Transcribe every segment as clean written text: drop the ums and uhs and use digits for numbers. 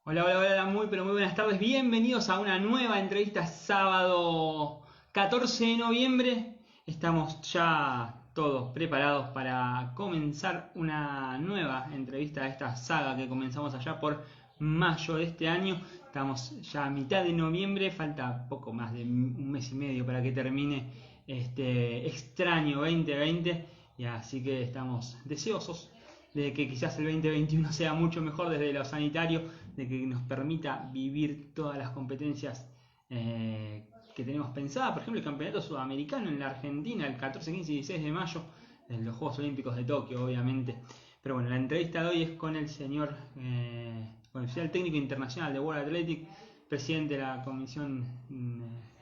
Hola, hola, hola, muy pero muy buenas tardes. Bienvenidos a una nueva entrevista sábado 14 de noviembre. Estamos ya todos preparados para comenzar una nueva entrevista de esta saga que comenzamos allá por mayo de este año. Estamos ya a mitad de noviembre, falta poco más de un mes y medio para que termine este extraño 2020 y así que estamos deseosos de que quizás el 2021 sea mucho mejor desde lo sanitario, de que nos permita vivir todas las competencias que tenemos pensadas. Por ejemplo, el Campeonato Sudamericano en la Argentina, el 14, 15 y 16 de mayo, en los Juegos Olímpicos de Tokio, obviamente. Pero bueno, la entrevista de hoy es con el señor, con el oficial técnico internacional de World Athletic, presidente de la Comisión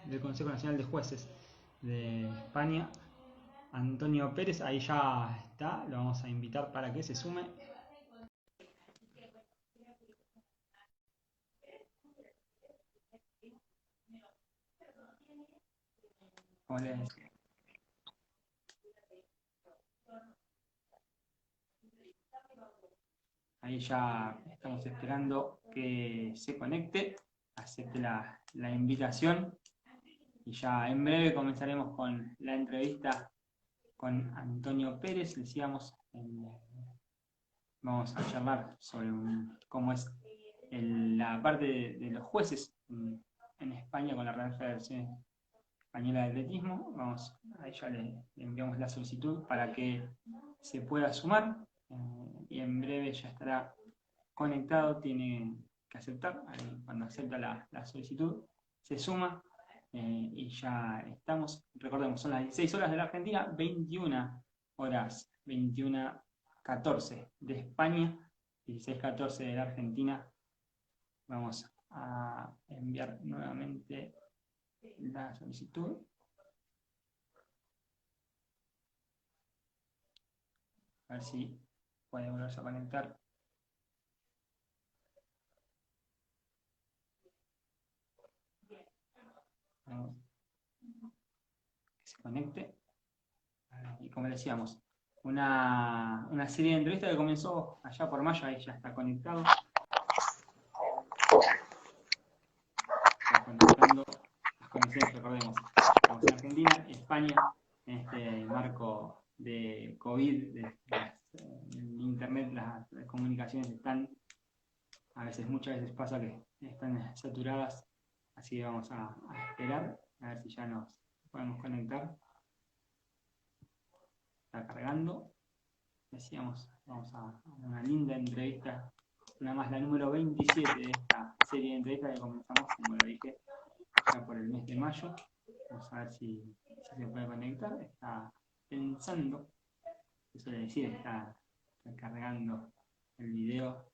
del Consejo Nacional de Jueces de España, Antonio Pérez. Ahí ya está, lo vamos a invitar para que se sume. Hola. Ahí ya estamos esperando que se conecte, acepte la invitación y ya en breve comenzaremos con la entrevista con Antonio Pérez. Decíamos, vamos a charlar sobre cómo es la parte de los jueces en España con la Real Federación Española de Atletismo. Vamos, ahí ya le enviamos la solicitud para que se pueda sumar y en breve ya estará conectado, tiene que aceptar. Ahí, cuando acepta la solicitud, se suma y ya estamos. Recordemos, son las 16 horas de la Argentina, 21 horas, 21:14 de España, 16:14 de la Argentina. Vamos a enviar nuevamente la solicitud. A ver si puede volverse a conectar. Vamos, que se conecte. Y como decíamos, una serie de entrevistas que comenzó allá por mayo, ahí ya está conectado. Está conectando las conexiones, recordemos. Estamos en Argentina, España, en este marco de COVID, en internet, las comunicaciones están, muchas veces pasa que están saturadas, así que vamos a esperar, a ver si ya nos podemos conectar. Está cargando. Decíamos, vamos a una linda entrevista, una más, la número 27 de esta serie de entrevistas que comenzamos, como lo dije, ya por el mes de mayo. Vamos a ver si se puede conectar. Está pensando, se suele decir, está cargando el video.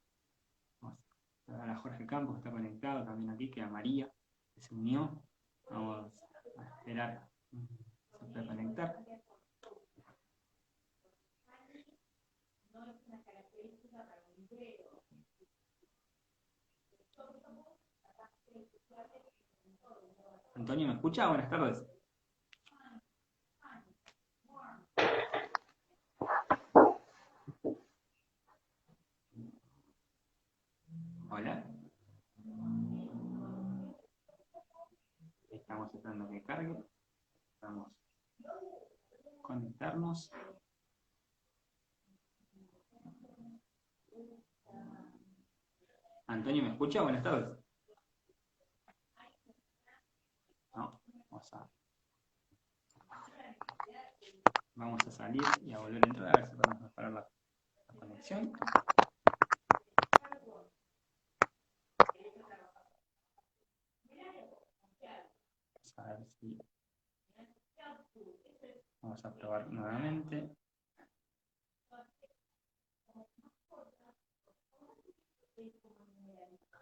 Vamos a ver a Jorge Campos, que está conectado también aquí, que a María, que se unió. Vamos a esperar si se puede conectar. Antonio, ¿me escucha? Buenas tardes. Hola. Estamos esperando que cargue. Vamos a conectarnos. Antonio, ¿me escucha? Buenas tardes. No, vamos a salir y a volver a entrar a ver si podemos mejorar la conexión. Vamos a ver si... Vamos a probar nuevamente.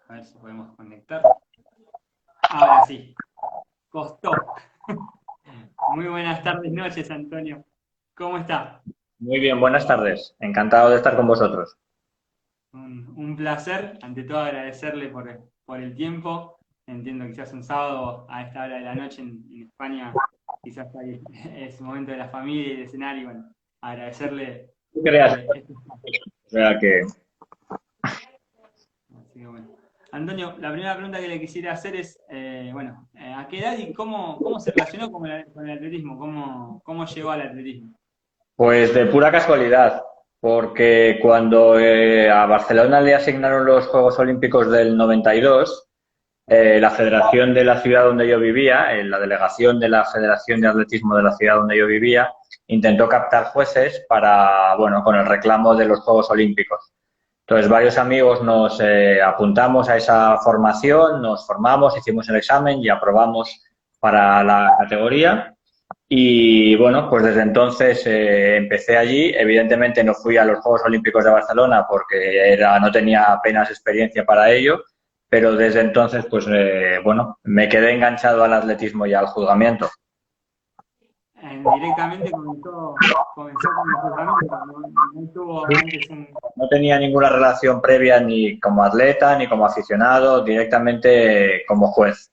A ver si podemos conectar. Ahora sí. Costó. Muy buenas tardes, noches, Antonio. ¿Cómo está? Muy bien, buenas tardes. Encantado de estar con vosotros. Un placer. Ante todo, agradecerle por el tiempo. Entiendo que quizás un sábado a esta hora de la noche en España, quizás ahí es un momento de la familia y de cenar. Y bueno, agradecerle ¿Qué creas? este espacio. O sea que Así que bueno. Antonio, la primera pregunta que le quisiera hacer es, ¿a qué edad y cómo se relacionó con el atletismo? ¿Cómo llegó al atletismo? Pues de pura casualidad, porque cuando a Barcelona le asignaron los Juegos Olímpicos del 92, la federación de la ciudad donde yo vivía, la delegación de la Federación de Atletismo de la ciudad donde yo vivía, intentó captar jueces para, bueno, con el reclamo de los Juegos Olímpicos. Entonces, varios amigos nos apuntamos a esa formación, nos formamos, hicimos el examen y aprobamos para la categoría. Y bueno, pues desde entonces empecé allí. Evidentemente no fui a los Juegos Olímpicos de Barcelona porque no tenía apenas experiencia para ello, pero desde entonces, pues bueno, me quedé enganchado al atletismo y al juzgamiento. Directamente comenzó con el juzgamiento, no tuvo antes un... No tenía ninguna relación previa ni como atleta ni como aficionado, directamente como juez.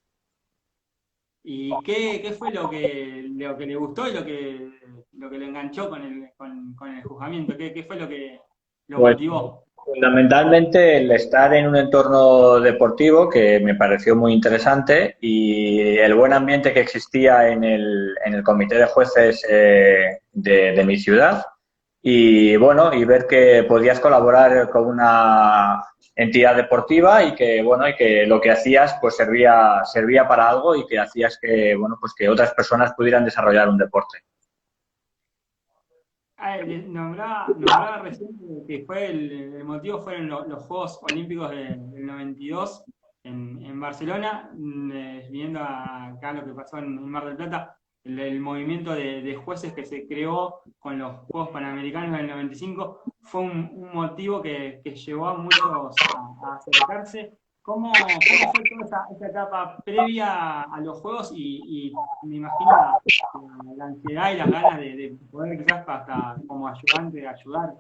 ¿Y qué fue lo que le gustó y lo que le enganchó con el juzgamiento? ¿Qué fue lo que lo Pues motivó? fundamentalmente el estar en un entorno deportivo que me pareció muy interesante y el buen ambiente que existía en el comité de jueces de mi ciudad y bueno, y ver que podías colaborar con una entidad deportiva y que bueno, y que lo que hacías pues servía para algo y que hacías que bueno, pues que otras personas pudieran desarrollar un deporte. Nombraba recién que fue el motivo fueron los Juegos Olímpicos del 92 en Barcelona, viendo acá lo que pasó en Mar del Plata, el movimiento de jueces que se creó con los Juegos Panamericanos del 95 fue un motivo que llevó a muchos a acercarse. ¿Cómo fue toda esa etapa previa a los Juegos y me imagino la ansiedad y las ganas de poder quizás hasta como ayudante ayudar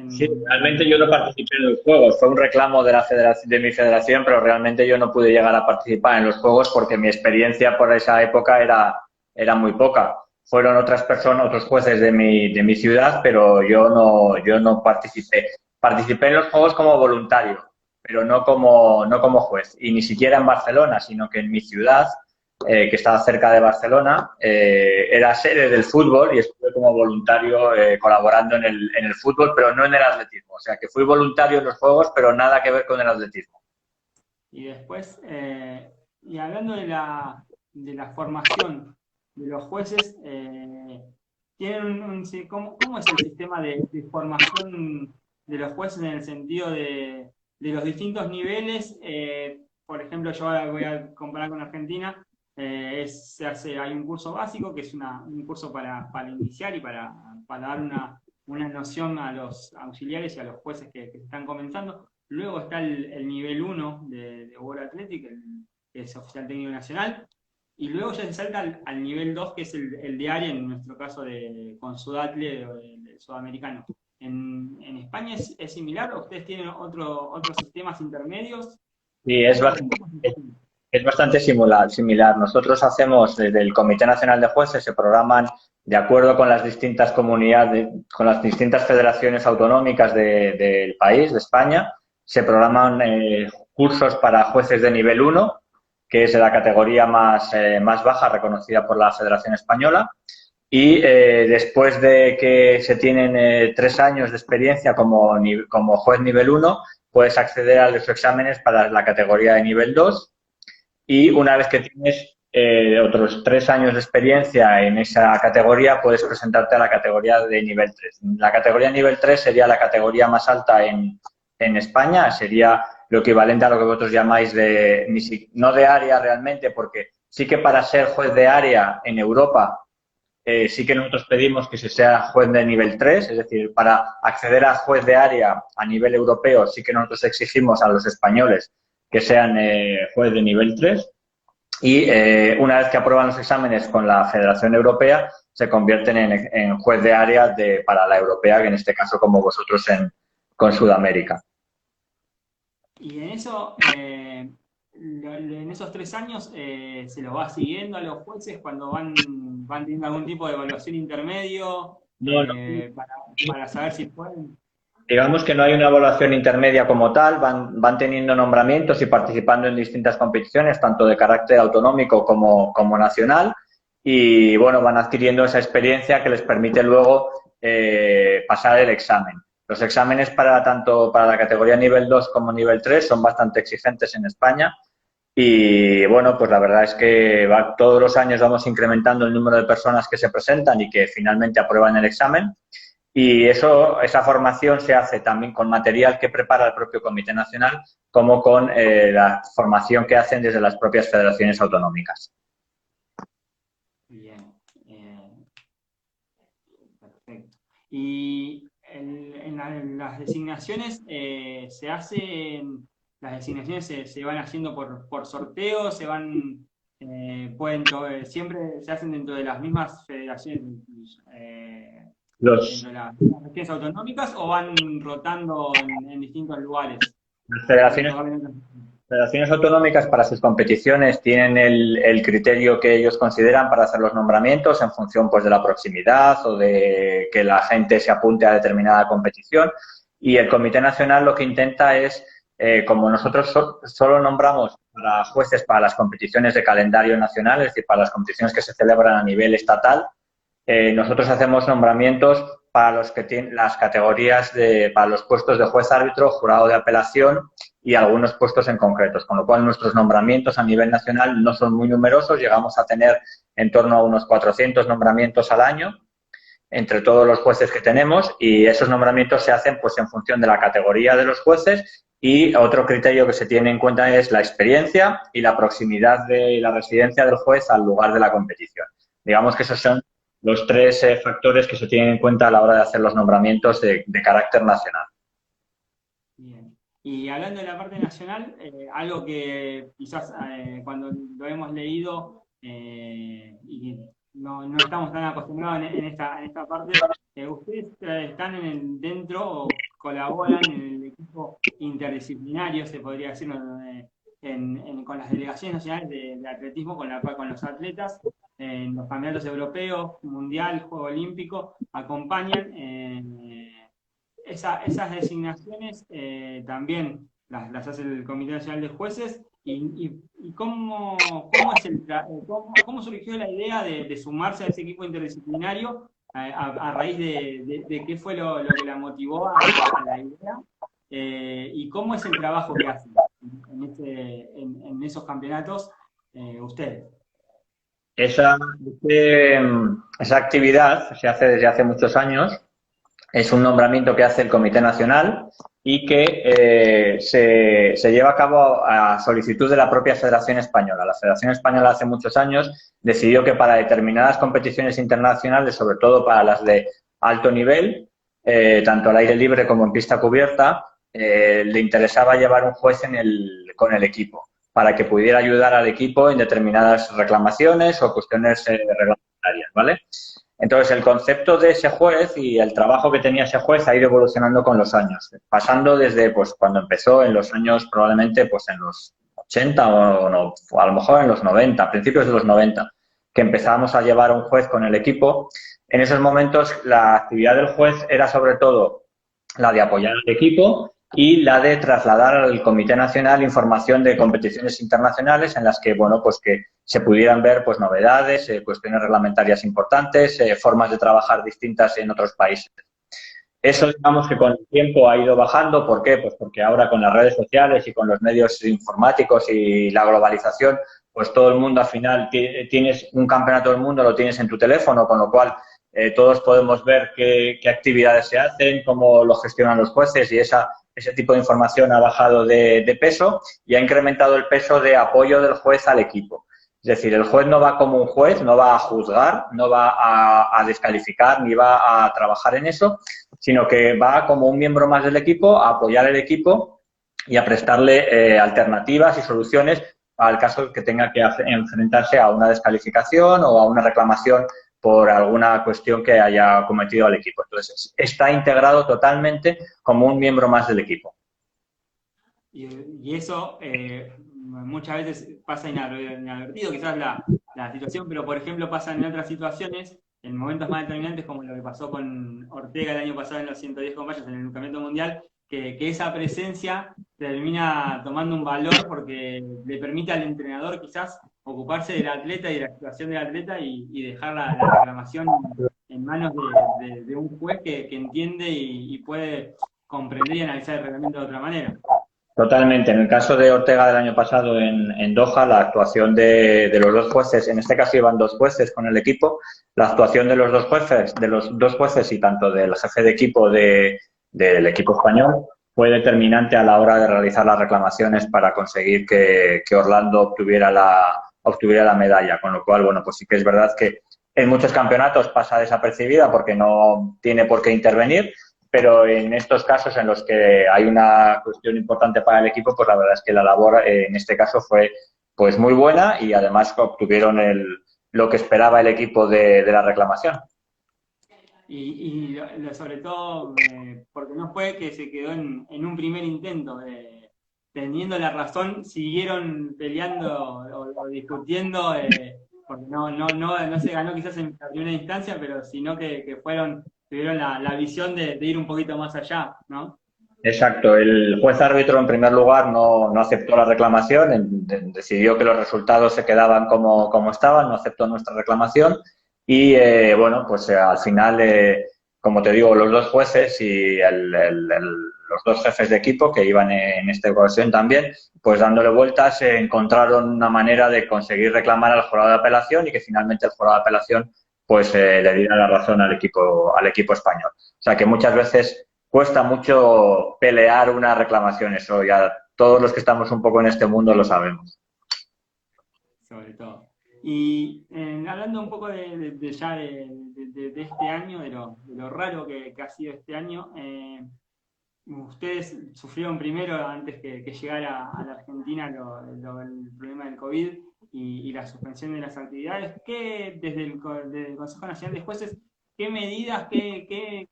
Sí, en... realmente yo no participé en los juegos. Fue un reclamo de la federación, de mi federación, pero realmente yo no pude llegar a participar en los juegos porque mi experiencia por esa época era muy poca. Fueron otras personas, otros jueces de mi ciudad, pero yo no participé. Participé en los juegos como voluntario, pero no como juez. Y ni siquiera en Barcelona, sino que en mi ciudad que estaba cerca de Barcelona, era sede del fútbol y estuve como voluntario colaborando en el fútbol, pero no en el atletismo. O sea, que fui voluntario en los Juegos, pero nada que ver con el atletismo. Y después, y hablando de la formación de los jueces, tienen ¿cómo es el sistema de formación de los jueces en el sentido de los distintos niveles? Por ejemplo, yo ahora voy a comparar con Argentina, hay un curso básico que es un curso para iniciar y para dar una noción a los auxiliares y a los jueces que están comenzando. Luego está el nivel 1 de World Athletic, que es oficial técnico nacional. Y luego ya se salta al nivel 2, que es el de área, en nuestro caso con Sudatle, del sudamericano. ¿En España es similar o ustedes tienen otros sistemas intermedios? Y ¿Cómo es el sistema? es bastante similar. Nosotros hacemos desde el Comité Nacional de Jueces, se programan de acuerdo con las distintas comunidades, con las distintas federaciones autonómicas del país, de España, se programan cursos para jueces de nivel 1, que es la categoría más baja reconocida por la Federación Española. Y después de que se tienen 3 años de experiencia como juez nivel 1, puedes acceder a los exámenes para la categoría de nivel 2 y una vez que tienes otros 3 años de experiencia en esa categoría, puedes presentarte a la categoría de nivel 3. La categoría de nivel 3 sería la categoría más alta en España, sería lo equivalente a lo que vosotros llamáis no de área realmente, porque sí que para ser juez de área en Europa, sí que nosotros pedimos que se sea juez de nivel 3, es decir, para acceder a juez de área a nivel europeo, sí que nosotros exigimos a los españoles que sean juez de nivel 3 y una vez que aprueban los exámenes con la Federación Europea, se convierten en juez de área para la europea, que en este caso como vosotros con Sudamérica. Y en esos 3 años se los va siguiendo a los jueces cuando van teniendo algún tipo de evaluación intermedio No, no, para saber si pueden. Digamos que no hay una evaluación intermedia como tal, van teniendo nombramientos y participando en distintas competiciones, tanto de carácter autonómico como nacional, y bueno, van adquiriendo esa experiencia que les permite luego pasar el examen. Los exámenes para tanto para la categoría nivel 2 como nivel 3 son bastante exigentes en España y bueno, pues la verdad es que todos los años vamos incrementando el número de personas que se presentan y que finalmente aprueban el examen. Y esa formación se hace también con material que prepara el propio Comité Nacional, como con la formación que hacen desde las propias federaciones autonómicas. Bien, perfecto. Y en las designaciones las designaciones se van haciendo por sorteo, siempre se hacen dentro de las mismas federaciones, dentro Los, de las mismas regiones autonómicas, o van rotando en distintos lugares. las federaciones autonómicas para sus competiciones tienen el criterio que ellos consideran para hacer los nombramientos en función pues de la proximidad o de que la gente se apunte a determinada competición, y el Comité Nacional lo que intenta es, como nosotros solo nombramos para jueces para las competiciones de calendario nacional, es decir, para las competiciones que se celebran a nivel estatal, nosotros hacemos nombramientos para los que tienen las categorías para los puestos de juez árbitro, jurado de apelación y algunos puestos en concretos, con lo cual nuestros nombramientos a nivel nacional no son muy numerosos, llegamos a tener en torno a unos 400 nombramientos al año entre todos los jueces que tenemos, y esos nombramientos se hacen pues en función de la categoría de los jueces, y otro criterio que se tiene en cuenta es la experiencia y la proximidad de la residencia del juez al lugar de la competición. Digamos que esos son los tres factores que se tienen en cuenta a la hora de hacer los nombramientos de carácter nacional. Bien. Y hablando de la parte nacional, algo que quizás cuando lo hemos leído y no estamos tan acostumbrados en esta parte, ustedes están dentro o colaboran en el equipo interdisciplinario, se podría decir, con las delegaciones nacionales de atletismo, con los atletas, en los campeonatos europeos, mundial, juego olímpico, acompañan. Esas designaciones también las hace el Comité Nacional de Jueces. ¿Y cómo surgió la idea de sumarse a ese equipo interdisciplinario a raíz de qué fue lo que la motivó a la idea? ¿Y cómo es el trabajo que hacen en esos campeonatos ustedes? Esa, esa actividad se hace desde hace muchos años. Es un nombramiento que hace el Comité Nacional y que se lleva a cabo a solicitud de la propia Federación Española. La Federación Española hace muchos años decidió que para determinadas competiciones internacionales, sobre todo para las de alto nivel, tanto al aire libre como en pista cubierta, le interesaba llevar un juez con el equipo para que pudiera ayudar al equipo en determinadas reclamaciones o cuestiones reglamentarias, ¿vale? Entonces, el concepto de ese juez y el trabajo que tenía ese juez ha ido evolucionando con los años, pasando desde pues cuando empezó en los años probablemente pues en los 80 o a lo mejor en los 90, principios de los 90, que empezábamos a llevar a un juez con el equipo. En esos momentos la actividad del juez era sobre todo la de apoyar al equipo y la de trasladar al Comité Nacional información de competiciones internacionales en las que, bueno, pues que se pudieran ver pues novedades, cuestiones reglamentarias importantes, formas de trabajar distintas en otros países. Eso, digamos que con el tiempo ha ido bajando. ¿Por qué? Pues porque ahora con las redes sociales y con los medios informáticos y la globalización, pues todo el mundo al final tienes un campeonato del mundo, lo tienes en tu teléfono, con lo cual todos podemos ver qué actividades se hacen, cómo lo gestionan los jueces, y ese tipo de información ha bajado de peso y ha incrementado el peso de apoyo del juez al equipo. Es decir, el juez no va como un juez, no va a juzgar, no va a descalificar ni va a trabajar en eso, sino que va como un miembro más del equipo a apoyar el equipo y a prestarle alternativas y soluciones al caso que tenga que enfrentarse a una descalificación o a una reclamación por alguna cuestión que haya cometido el equipo. Entonces, está integrado totalmente como un miembro más del equipo. Y eso muchas veces pasa inadvertido, quizás la situación, pero por ejemplo pasa en otras situaciones en momentos más determinantes, como lo que pasó con Ortega el año pasado en los 110 compañeros en el Campeonato Mundial, que esa presencia termina tomando un valor porque le permite al entrenador quizás ocuparse del atleta y de la situación del atleta y dejar la reclamación en manos de un juez que entiende y puede comprender y analizar el reglamento de otra manera. Totalmente. En el caso de Ortega del año pasado en Doha, la actuación de los dos jueces, en este caso iban dos jueces con el equipo, la actuación de los dos jueces y tanto del jefe de equipo del equipo español fue determinante a la hora de realizar las reclamaciones para conseguir que Orlando obtuviera la medalla. Con lo cual, bueno, pues sí que es verdad que en muchos campeonatos pasa desapercibida porque no tiene por qué intervenir, pero en estos casos en los que hay una cuestión importante para el equipo, pues la verdad es que la labor en este caso fue pues muy buena y además obtuvieron lo que esperaba el equipo de la reclamación. Sobre todo, porque no fue que se quedó en un primer intento, teniendo la razón, siguieron peleando o discutiendo, porque no se ganó quizás en la primera instancia, pero sino que tuvieron la visión de ir un poquito más allá, ¿no? Exacto, el juez árbitro en primer lugar no aceptó la reclamación, decidió que los resultados se quedaban como estaban, no aceptó nuestra reclamación y bueno, pues al final, como te digo, los dos jueces y los dos jefes de equipo que iban en esta ocasión también, pues dándole vueltas encontraron una manera de conseguir reclamar al jurado de apelación y que finalmente el jurado de apelación pues le diera la razón al equipo español. O sea que muchas veces cuesta mucho pelear una reclamación, eso ya todos los que estamos un poco en este mundo lo sabemos. Sobre todo. Y hablando un poco ya de este año, de lo raro que ha sido este año, ustedes sufrieron primero, antes que llegara a la Argentina, el problema del COVID y la suspensión de las actividades. ¿Qué, desde el Consejo Nacional de Jueces, qué medidas, qué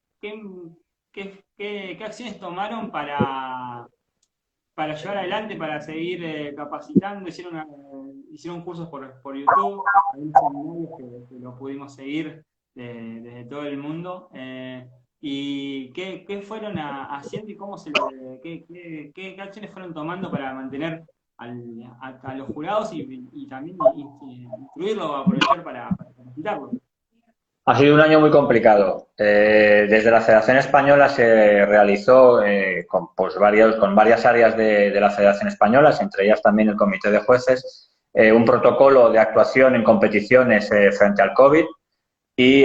acciones tomaron para llevar adelante, para seguir capacitando? Hicieron cursos por YouTube, hay seminarios que lo pudimos seguir desde todo el mundo. ¿Y qué fueron haciendo y qué acciones fueron tomando para mantener a los jurados y también instruirlos, aprovechar para capacitarlos? Ha sido un año muy complicado. Desde la Federación Española se realizó con varias áreas de la Federación Española, entre ellas también el Comité de Jueces, un protocolo de actuación en competiciones frente al COVID y,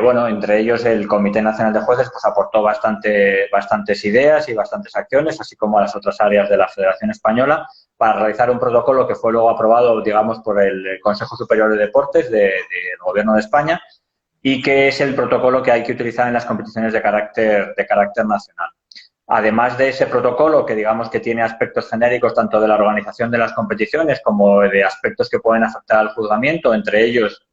bueno, entre ellos el Comité Nacional de Jueces pues aportó bastantes ideas y bastantes acciones, así como a las otras áreas de la Federación Española, para realizar un protocolo que fue luego aprobado, digamos, por el Consejo Superior de Deportes del Gobierno de España, y que es el protocolo que hay que utilizar en las competiciones de carácter nacional. Además de ese protocolo, que digamos que tiene aspectos genéricos tanto de la organización de las competiciones como de aspectos que pueden afectar al juzgamiento, entre ellos,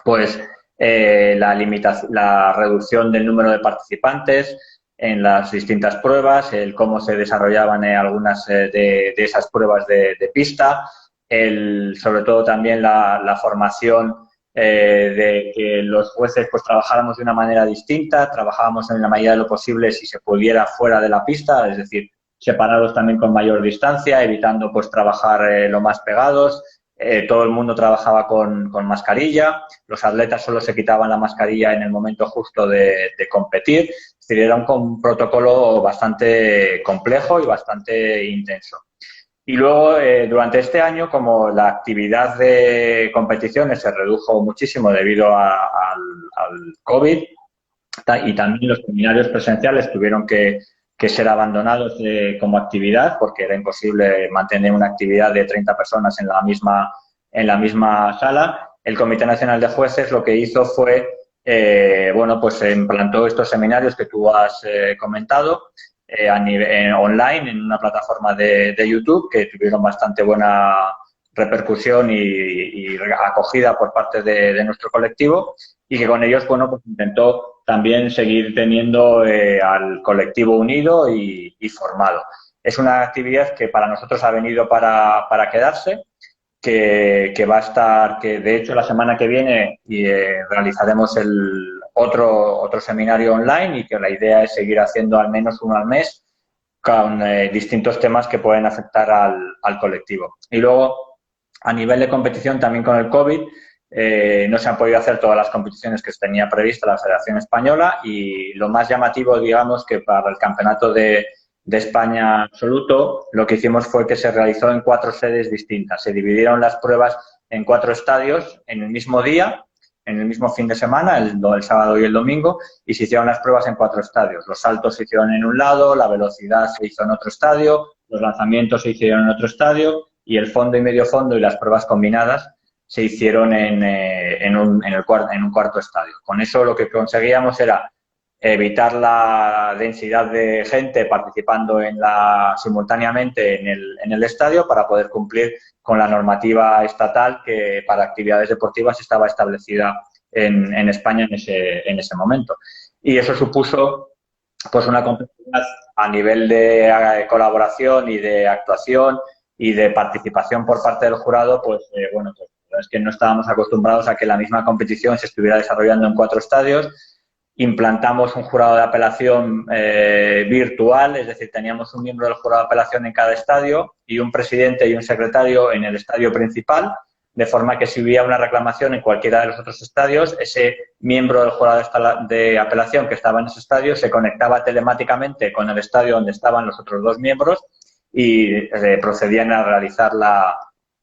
pues, la reducción del número de participantes en las distintas pruebas, el cómo se desarrollaban algunas de esas pruebas de pista, sobre todo también la formación de que los jueces pues trabajáramos de una manera distinta, trabajábamos en la medida de lo posible si se pudiera fuera de la pista, es decir, separados también con mayor distancia, evitando pues trabajar lo más pegados. Todo el mundo trabajaba con mascarilla, los atletas solo se quitaban la mascarilla en el momento justo de competir, es decir, era un protocolo bastante complejo y bastante intenso. Y luego, durante este año, como la actividad de competiciones se redujo muchísimo debido al COVID y también los seminarios presenciales tuvieron que ser abandonados como actividad porque era imposible mantener una actividad de 30 personas en la misma sala, el Comité Nacional de Jueces lo que hizo fue, bueno, pues implantó estos seminarios que tú has comentado, a nivel online en una plataforma de YouTube que tuvieron bastante buena repercusión y acogida por parte de nuestro colectivo y que con ellos, bueno, pues intentó también seguir teniendo al colectivo unido y formado. Es una actividad que para nosotros ha venido para quedarse, que va a estar, que de hecho la semana que viene realizaremos otro seminario online y que la idea es seguir haciendo al menos uno al mes con distintos temas que pueden afectar al colectivo. Y luego, a nivel de competición, también con el COVID, no se han podido hacer todas las competiciones que tenía prevista la Federación Española y lo más llamativo, digamos, que para el Campeonato de España absoluto, lo que hicimos fue que se realizó en 4 sedes distintas. Se dividieron las pruebas en 4 estadios en el mismo día, en el mismo fin de semana, el sábado y el domingo, y se hicieron las pruebas en 4 estadios. Los saltos se hicieron en un lado, la velocidad se hizo en otro estadio, los lanzamientos se hicieron en otro estadio y el fondo y medio fondo y las pruebas combinadas se hicieron en un cuarto estadio. Con eso lo que conseguíamos era evitar la densidad de gente participando simultáneamente en el estadio para poder cumplir con la normativa estatal que para actividades deportivas estaba establecida en España en ese momento. Y eso supuso pues una complejidad a nivel de colaboración y de actuación y de participación por parte del jurado, pues bueno, pues es que no estábamos acostumbrados a que la misma competición se estuviera desarrollando en 4 estadios. Implantamos un jurado de apelación virtual, es decir, teníamos un miembro del jurado de apelación en cada estadio y un presidente y un secretario en el estadio principal, de forma que si hubiera una reclamación en cualquiera de los otros estadios, ese miembro del jurado de apelación que estaba en ese estadio se conectaba telemáticamente con el estadio donde estaban los otros 2 miembros y procedían a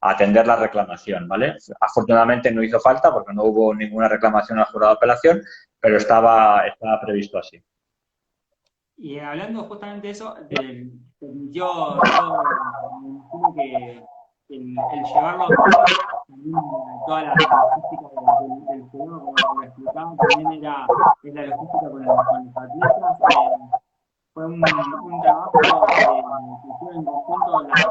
atender la reclamación, ¿vale? Afortunadamente no hizo falta porque no hubo ninguna reclamación al jurado de apelación, pero estaba previsto así. Y hablando justamente de eso, yo me imagino que el llevarlo a cabo, también toda la logística del juego, como lo explicaba, también es la logística con los atletas. Fue un trabajo que hicieron en conjunto las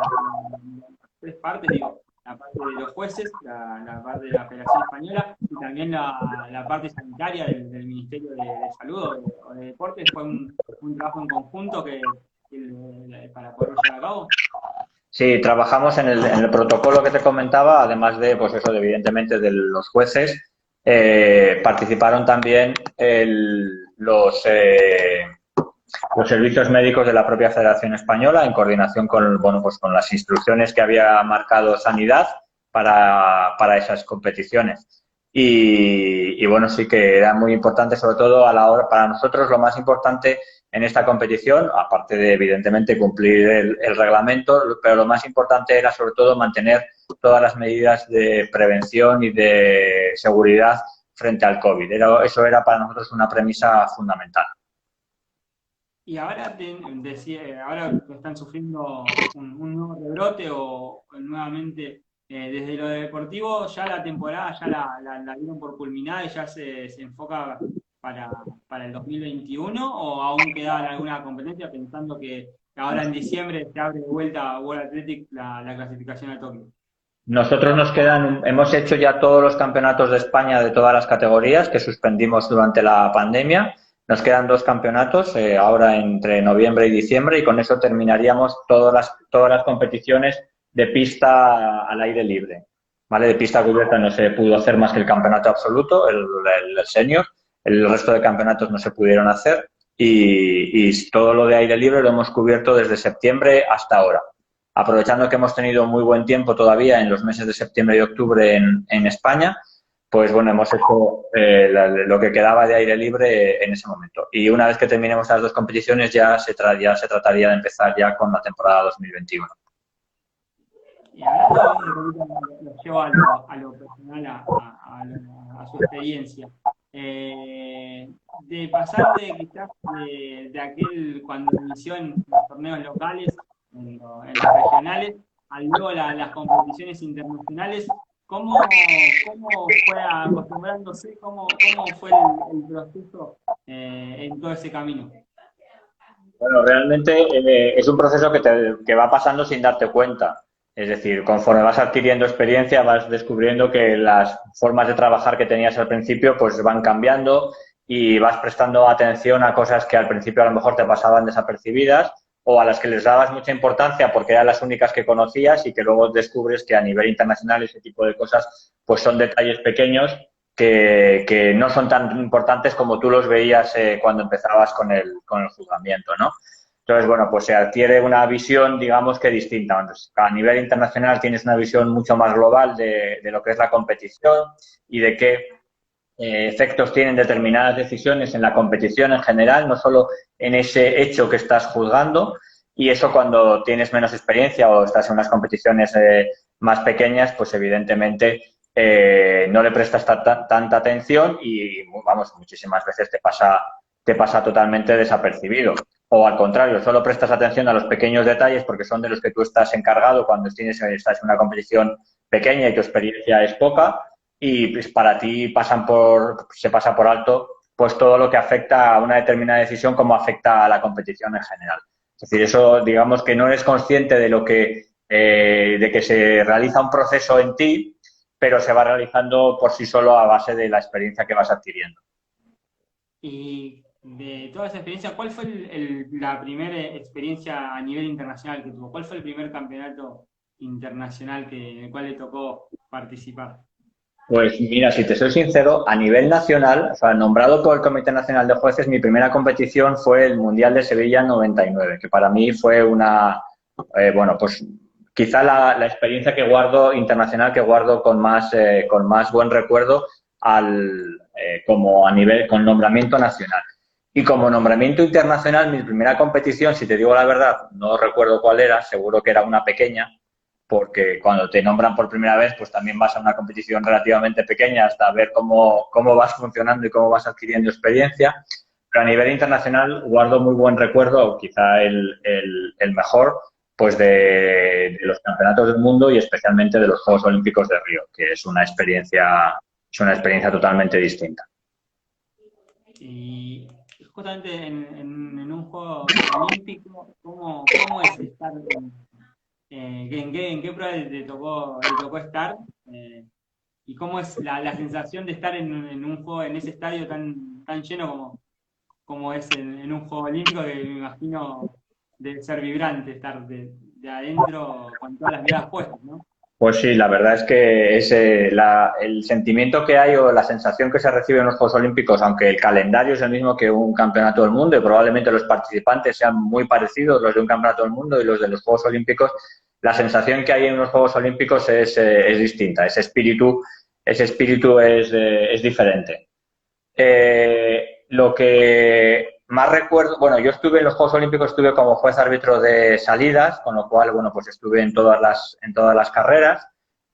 3 partes, digo, la parte de los jueces, la parte de la Federación Española y también la parte sanitaria del Ministerio de Salud o de Deportes. Fue un trabajo en conjunto para poder llevar a cabo. Sí, trabajamos en el protocolo que te comentaba, además de, pues eso, evidentemente, de los jueces, participaron también los servicios médicos de la propia Federación Española en coordinación con las instrucciones que había marcado Sanidad para esas competiciones. Y bueno, sí que era muy importante, sobre todo a la hora, para nosotros lo más importante en esta competición, aparte de evidentemente cumplir el reglamento, pero lo más importante era sobre todo mantener todas las medidas de prevención y de seguridad frente al COVID. Eso era para nosotros una premisa fundamental. Y ahora, ahora están sufriendo un nuevo rebrote o nuevamente desde lo deportivo, ya la temporada ya la dieron por culminada y ya se enfoca para el 2021 o aún queda alguna competencia pensando que ahora en diciembre se abre de vuelta a World Athletic la clasificación a Tokio. Nosotros hemos hecho ya todos los campeonatos de España de todas las categorías que suspendimos durante la pandemia. Nos quedan 2 campeonatos ahora entre noviembre y diciembre y con eso terminaríamos todas las competiciones de pista al aire libre. ¿Vale? De pista cubierta no se pudo hacer más que el campeonato absoluto, el senior. El resto de campeonatos no se pudieron hacer y todo lo de aire libre lo hemos cubierto desde septiembre hasta ahora. Aprovechando que hemos tenido muy buen tiempo todavía en los meses de septiembre y octubre en España, pues bueno, hemos hecho lo que quedaba de aire libre en ese momento. Y una vez que terminemos las 2 competiciones ya se trataría de empezar ya con la temporada 2021. Y hablando un poquito, lo llevo a lo personal, a su experiencia. De pasar de quizás de aquel cuando inició en los torneos locales, en los regionales, a luego las competiciones internacionales, ¿cómo fue acostumbrándose? ¿Cómo fue el proceso en todo ese camino? Bueno, realmente es un proceso que va pasando sin darte cuenta. Es decir, conforme vas adquiriendo experiencia, vas descubriendo que las formas de trabajar que tenías al principio pues van cambiando y vas prestando atención a cosas que al principio a lo mejor te pasaban desapercibidas o a las que les dabas mucha importancia porque eran las únicas que conocías y que luego descubres que a nivel internacional ese tipo de cosas pues son detalles pequeños que no son tan importantes como tú los veías cuando empezabas con el juzgamiento, ¿no? Entonces, bueno, pues se adquiere una visión, digamos que distinta. Entonces, a nivel internacional tienes una visión mucho más global de lo que es la competición y de qué efectos tienen determinadas decisiones en la competición en general, no solo en ese hecho que estás juzgando. Y eso cuando tienes menos experiencia o estás en unas competiciones más pequeñas, pues evidentemente no le prestas tanta atención y, vamos, muchísimas veces te pasa totalmente desapercibido. O al contrario, solo prestas atención a los pequeños detalles porque son de los que tú estás encargado cuando estás en una competición pequeña y tu experiencia es poca y pues, para ti se pasa por alto pues todo lo que afecta a una determinada decisión como afecta a la competición en general. Es decir, eso digamos que no eres consciente de que se realiza un proceso en ti, pero se va realizando por sí solo a base de la experiencia que vas adquiriendo. Y de toda esa experiencia, ¿cuál fue la primera experiencia a nivel internacional que tuvo? ¿Cuál fue el primer campeonato internacional en el cual le tocó participar? Pues mira, si te soy sincero, a nivel nacional, o sea, nombrado por el Comité Nacional de Jueces, mi primera competición fue el Mundial de Sevilla 99, que para mí fue bueno, pues quizá la experiencia que guardo internacional que guardo con más buen recuerdo como a nivel con nombramiento nacional. Y como nombramiento internacional, mi primera competición, si te digo la verdad, no recuerdo cuál era, seguro que era una pequeña, porque cuando te nombran por primera vez, pues también vas a una competición relativamente pequeña hasta ver cómo vas funcionando y cómo vas adquiriendo experiencia. Pero a nivel internacional guardo muy buen recuerdo, quizá el mejor, pues de los campeonatos del mundo y especialmente de los Juegos Olímpicos de Río, que es una experiencia totalmente distinta. Y justamente en un juego olímpico, ¿cómo es estar en qué prueba le tocó estar? ¿Y cómo es la sensación de estar en un juego, en ese estadio tan lleno como es en un juego olímpico, que me imagino debe ser vibrante estar de adentro con todas las miradas puestas, ¿no? Pues sí, la verdad es que el sentimiento que hay o la sensación que se recibe en los Juegos Olímpicos, aunque el calendario es el mismo que un campeonato del mundo y probablemente los participantes sean muy parecidos, los de un campeonato del mundo y los de los Juegos Olímpicos, la sensación que hay en los Juegos Olímpicos es distinta, ese espíritu es diferente. Lo que más recuerdo, bueno, yo estuve en los Juegos Olímpicos, estuve como juez árbitro de salidas, con lo cual, bueno, pues estuve en todas las carreras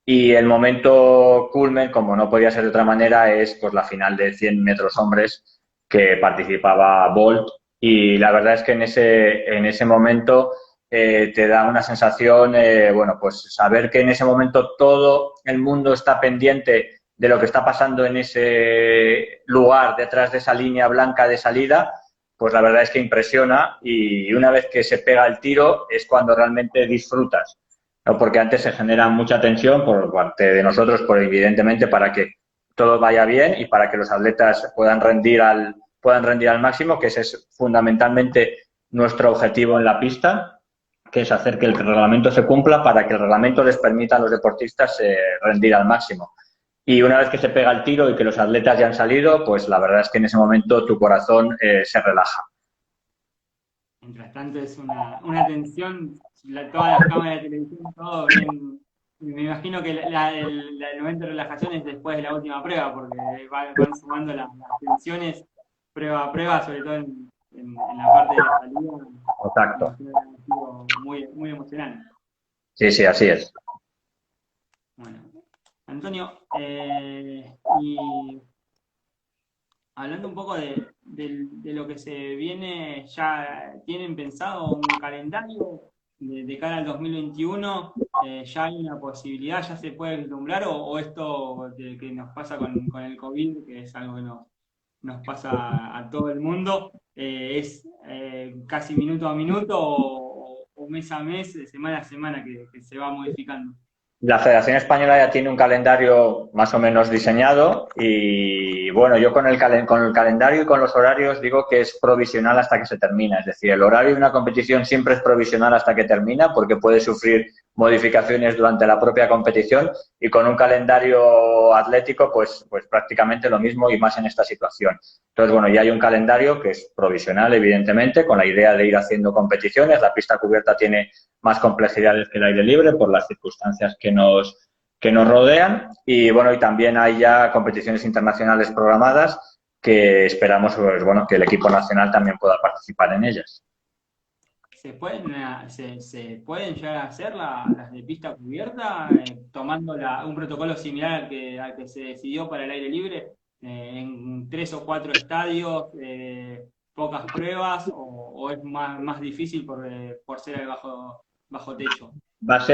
y el momento culmen, como no podía ser de otra manera, es pues la final de 100 metros hombres que participaba Bolt y la verdad es que en ese momento te da una sensación, bueno, pues saber que en ese momento todo el mundo está pendiente de lo que está pasando en ese lugar detrás de esa línea blanca de salida, pues la verdad es que impresiona y una vez que se pega el tiro es cuando realmente disfrutas, ¿no? Porque antes se genera mucha tensión por parte de nosotros, evidentemente para que todo vaya bien y para que los atletas puedan rendir al máximo, que ese es fundamentalmente nuestro objetivo en la pista, que es hacer que el reglamento se cumpla para que el reglamento les permita a los deportistas rendir al máximo. Y una vez que se pega el tiro y que los atletas ya han salido, pues la verdad es que en ese momento tu corazón se relaja. Mientras tanto es una tensión, todas las cámaras de televisión, todo bien. Me imagino que el momento de relajación es después de la última prueba, porque van sumando las tensiones prueba a prueba, sobre todo en la parte de la salida. Me Exacto. imagino que ha sido muy emocionante. Sí, sí, así es. Bueno, Antonio, y hablando un poco de lo que se viene, ¿ya tienen pensado un calendario de cara al 2021? ¿Ya hay una posibilidad, ya se puede vislumbrar o esto que nos pasa con el COVID, que es algo que nos pasa a todo el mundo, es casi minuto a minuto o mes a mes, semana a semana que se va modificando? La Federación Española ya tiene un calendario más o menos diseñado y bueno, yo con el calendario y con los horarios digo que es provisional hasta que se termina. Es decir, el horario de una competición siempre es provisional hasta que termina porque puede sufrir modificaciones durante la propia competición y con un calendario atlético pues prácticamente lo mismo y más en esta situación. Entonces, bueno, ya hay un calendario que es provisional, evidentemente, con la idea de ir haciendo competiciones. La pista cubierta tiene más complejidades que el aire libre por las circunstancias que nos rodean. Y bueno, y también hay ya competiciones internacionales programadas que esperamos pues, bueno, que el equipo nacional también pueda participar en ellas. Se pueden llegar a hacer las de pista cubierta tomando un protocolo similar al que se decidió para el aire libre en 3 o 4 estadios, pocas pruebas o es más difícil por ser el bajo techo?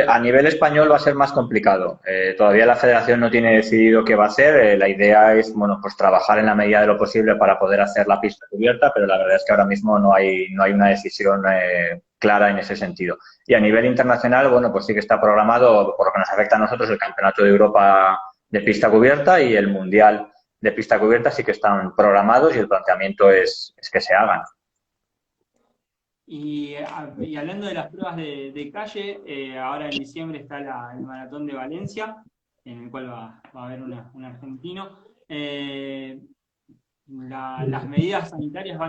A nivel español va a ser más complicado. Todavía la federación no tiene decidido qué va a hacer. La idea es, bueno, pues trabajar en la medida de lo posible para poder hacer la pista cubierta, pero la verdad es que ahora mismo no hay una decisión clara en ese sentido. Y a nivel internacional, bueno, pues sí que está programado, por lo que nos afecta a nosotros, el Campeonato de Europa de pista cubierta y el Mundial de pista cubierta sí que están programados y el planteamiento es que se hagan. Y hablando de las pruebas de calle, ahora en diciembre está el Maratón de Valencia, en el cual va a haber un argentino. Las medidas sanitarias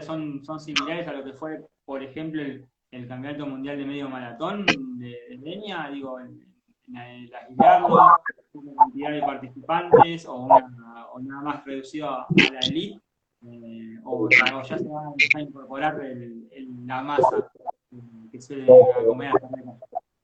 son similares a lo que fue, por ejemplo, el Campeonato Mundial de Medio Maratón de Leña, digo, en aislarlo, una cantidad de participantes o nada más reducido a la elite, o ya se va a empezar a incorporar la masa que suele acompañar a las carreras.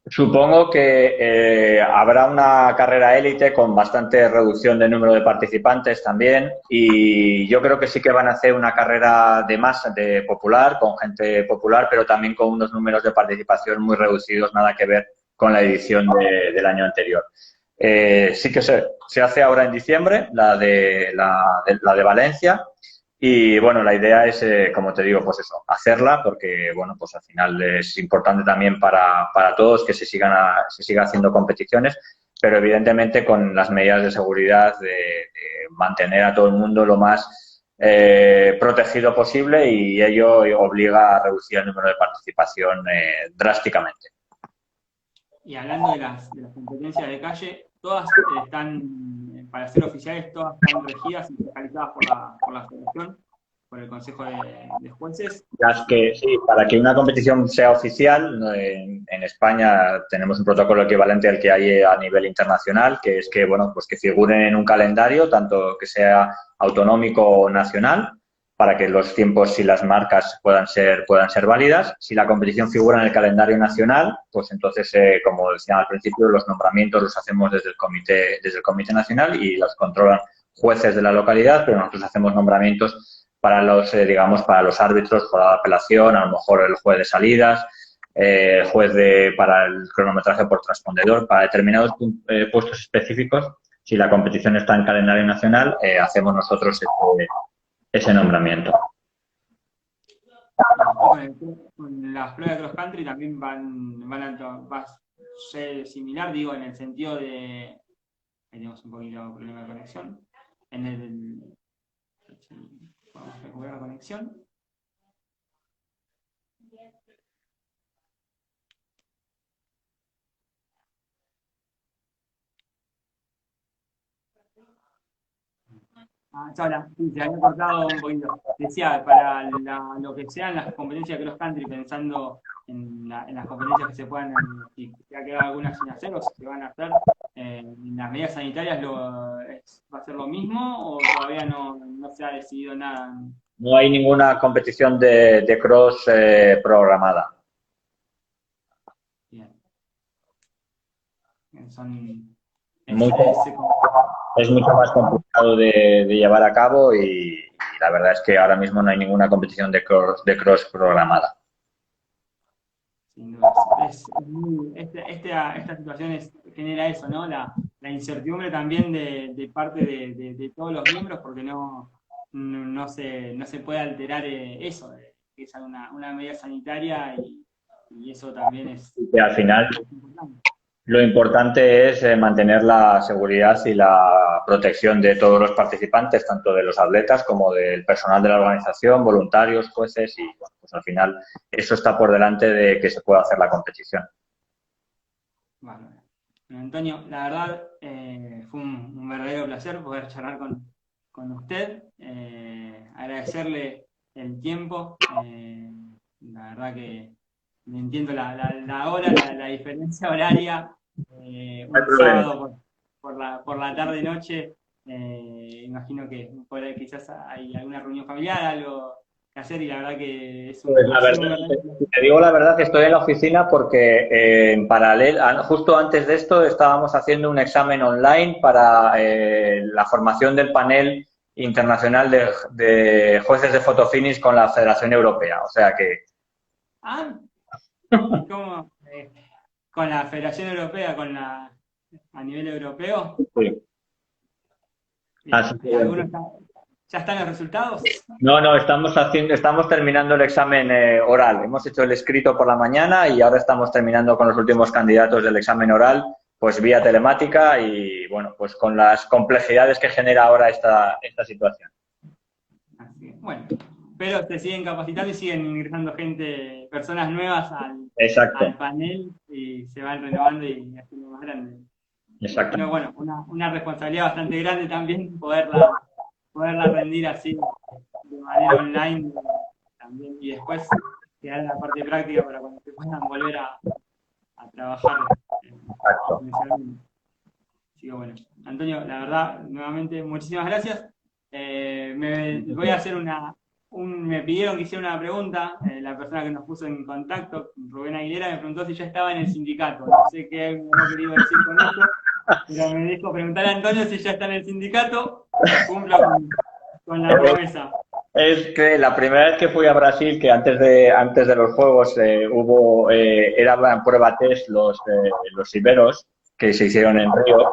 Supongo que habrá una carrera élite con bastante reducción de número de participantes también y yo creo que sí que van a hacer una carrera de masa, de popular, con gente popular, pero también con unos números de participación muy reducidos, nada que ver con la edición del año anterior. Sí que se hace ahora en diciembre, la de Valencia, y bueno, la idea es, como te digo, pues eso, hacerla porque, bueno, pues al final es importante también para todos que se siga haciendo competiciones, pero evidentemente con las medidas de seguridad de mantener a todo el mundo lo más protegido posible y ello obliga a reducir el número de participación drásticamente. Y hablando de las competencias de calle, todas están, para ser oficiales, todas están regidas y fiscalizadas por la Federación, por el Consejo de Jueces. Las que, sí, para que una competición sea oficial, ¿no? En España tenemos un protocolo equivalente al que hay a nivel internacional, que es que, bueno, pues que figuren en un calendario, tanto que sea autonómico o nacional, para que los tiempos y las marcas puedan ser válidas. Si la competición figura en el calendario nacional, pues entonces, como decía al principio, los nombramientos los hacemos desde el comité nacional y los controlan jueces de la localidad, pero nosotros hacemos nombramientos para digamos, para los árbitros, jurado de apelación, a lo mejor el juez de salidas, para el cronometraje por transpondedor, para determinados puestos específicos. Si la competición está en calendario nacional, hacemos nosotros ese nombramiento. Con las pruebas de cross country también va a ser similar, digo, en el sentido de. Ahí tenemos un poquito de problema de conexión. Vamos a recuperar la conexión. Hola, sí, se había cortado un poquito. Decía, para lo que sean las competencias de cross country, pensando en las competencias que se puedan, si se ha quedado algunas sin hacer o si se van a hacer, las medidas sanitarias va a ser lo mismo o todavía no se ha decidido nada. No hay ninguna competición de cross programada. Bien. Son, Mucho, es- es mucho más complicado de llevar a cabo y la verdad es que ahora mismo no hay ninguna competición de cross programada. Sin duda. Esta situación genera eso, ¿no? La incertidumbre también de parte de todos los miembros, porque no se puede alterar eso, que es una medida sanitaria y eso también es Y al final importante. Lo importante es mantener la seguridad y la protección de todos los participantes, tanto de los atletas como del personal de la organización, voluntarios, jueces y, bueno, pues al final eso está por delante de que se pueda hacer la competición. Bueno, Antonio, la verdad fue un verdadero placer poder charlar con usted, agradecerle el tiempo, la verdad que entiendo la hora, la diferencia horaria, No hay un problema. sábado por la tarde-noche, imagino que por ahí quizás hay alguna reunión familiar, algo que hacer y la verdad que Pues ha la sido verdad, un verdadero placer. te digo la verdad que estoy en la oficina porque en paralelo, justo antes de esto, estábamos haciendo un examen online para la formación del panel internacional de jueces de fotofinish con la Federación Europea. O sea que Ah, ¿y cómo? Con la Federación Europea, a nivel europeo, sí. Así que ¿y bueno. algunos ya están los resultados? No, estamos terminando el examen oral. Hemos hecho el escrito por la mañana y ahora estamos terminando con los últimos candidatos del examen oral, pues vía telemática y bueno, pues con las complejidades que genera ahora esta situación. Así que, bueno, pero se siguen capacitando y siguen ingresando personas nuevas Exacto, al panel y se van renovando y haciendo más grande. exacto. No, bueno, una responsabilidad bastante grande también poderla rendir así de manera online también y después quedar la parte práctica para cuando se puedan volver a trabajar presencialmente. Así que bueno, Antonio, la verdad, nuevamente, muchísimas gracias. Voy a hacer me pidieron que hiciera una pregunta, la persona que nos puso en contacto, Rubén Aguilera, me preguntó si ya estaba en el sindicato. No sé qué me ha querido decir con eso, pero me dijo preguntar a Antonio si ya está en el sindicato, cumplo con la promesa. Es que la primera vez que fui a Brasil, que antes de los Juegos era prueba test los Iberos que se hicieron en Río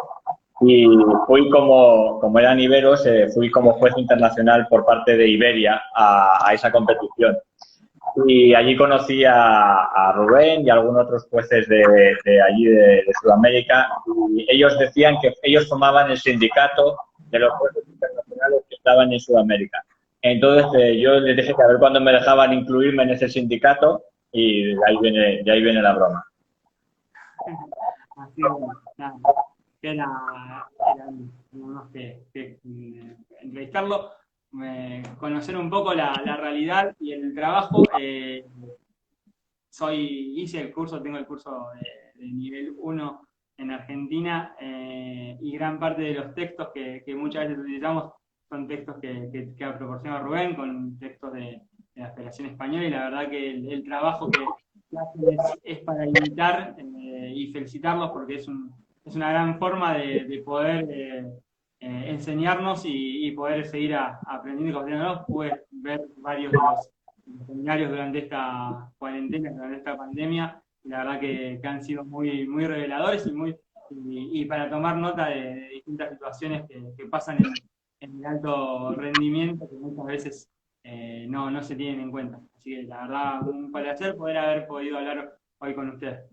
y fui como eran Iberos, fui como juez internacional por parte de Iberia a esa competición. Y allí conocí a Rubén y a algunos otros jueces de allí de Sudamérica y ellos decían que ellos formaban el sindicato de los jueces internacionales que estaban en Sudamérica. Entonces yo les dije que a ver cuándo me dejaban incluirme en ese sindicato y de ahí viene la broma. Así bueno, nada, teníamos que entrevistarlo, conocer un poco la realidad y el trabajo. Hice el curso, tengo el curso de nivel 1 en Argentina y gran parte de los textos que muchas veces utilizamos son textos que ha proporcionado Rubén con textos de la Federación Española y la verdad que el trabajo que hacen es para imitar y felicitarlos porque es una gran forma de poder enseñarnos y poder seguir aprendiendo y construyéndonos. Pude ver varios de los seminarios durante esta cuarentena, durante esta pandemia, y la verdad que han sido muy reveladores y para tomar nota de distintas situaciones que pasan en el alto rendimiento que muchas veces no se tienen en cuenta. Así que la verdad, un placer poder haber podido hablar hoy con ustedes.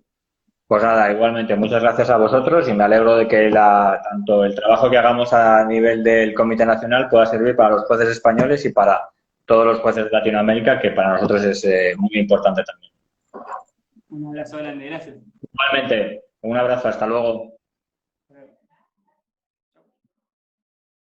Pues nada, igualmente, muchas gracias a vosotros y me alegro de que tanto el trabajo que hagamos a nivel del Comité Nacional pueda servir para los jueces españoles y para todos los jueces de Latinoamérica, que para nosotros es muy importante también. Un abrazo grande, gracias. Igualmente, un abrazo, hasta luego.